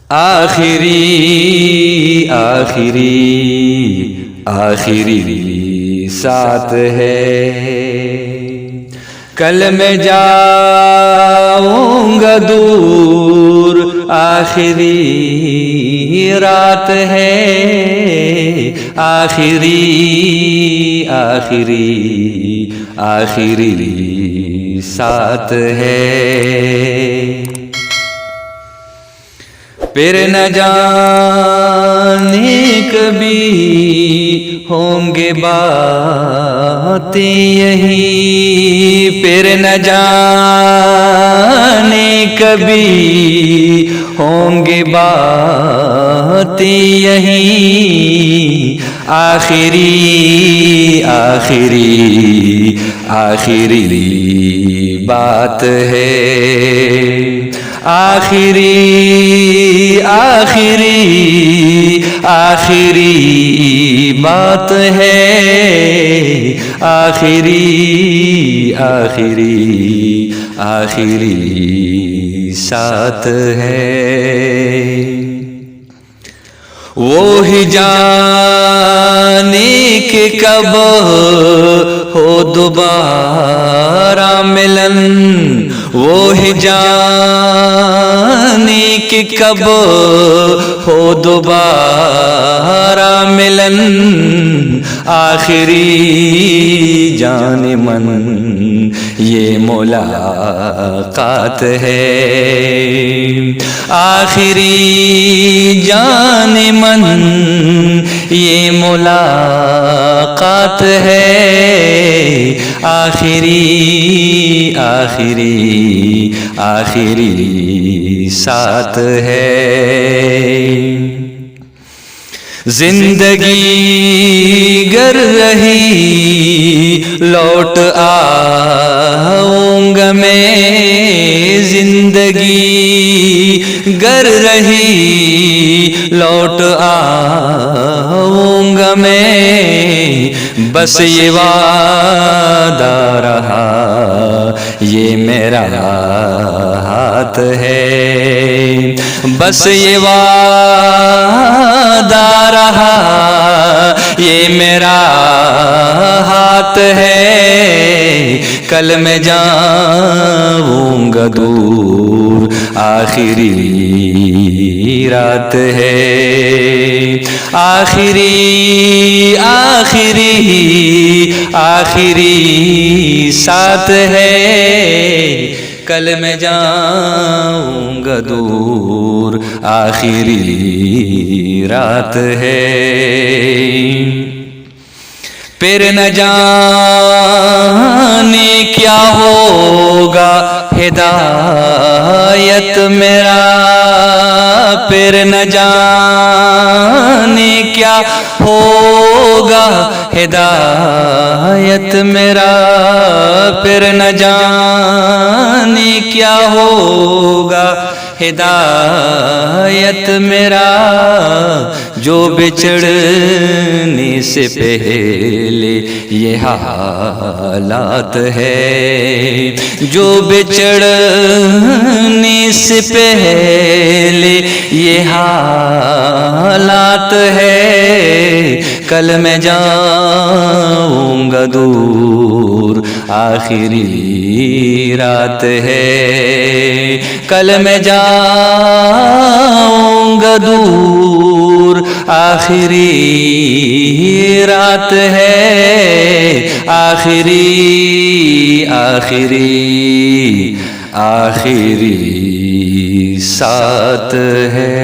آخری ساتھ ہے، کل میں جاؤں گا دور، آخری رات ہے، آخری ساتھ ہے، پھر نہ جانے کبھی ہوں گے باتیں یہی، پھر نہ جانے کبھی ہوں گے باتیں یہی، آخری بات ہے، آخری بات ہے، آخری ساتھ ہے، وہی جانے کہ کب ہو دوبارہ ملن، وہی جانے کہ کب ہو دوبارہ ملن، آخری جان من یہ ملاقات ہے، آخری جان من یہ ملاقات ہے، آخری ساتھ ہے، زندگی گر رہی لوٹ آؤں گا میں، زندگی گر رہی لوٹ آؤں گا میں، بس یہ وعدہ رہا یہ میرا ہاتھ ہے، بس یہ وعدہ رہا یہ میرا ہاتھ ہے، کل میں جاؤں گا دور، آخری رات ہے، آخری ساتھ ہے، کل میں جاؤں گا دور، آخری رات ہے، پھر نہ جانے کیا ہوگا ہدایت میرا، پھر نہ جانے کیا ہوگا ہدایت میرا، پھر نہ جانے کیا ہوگا ہدایت میرا، جو بچھڑنے سے پہلے یہ حالات ہے، جو بچھڑنے سے پہلے یہ حالات ہے، کل میں جاؤں گا دور، آخری رات ہے، کل میں جاؤں گا دور، آخری رات ہے، آخری ساتھ ہے۔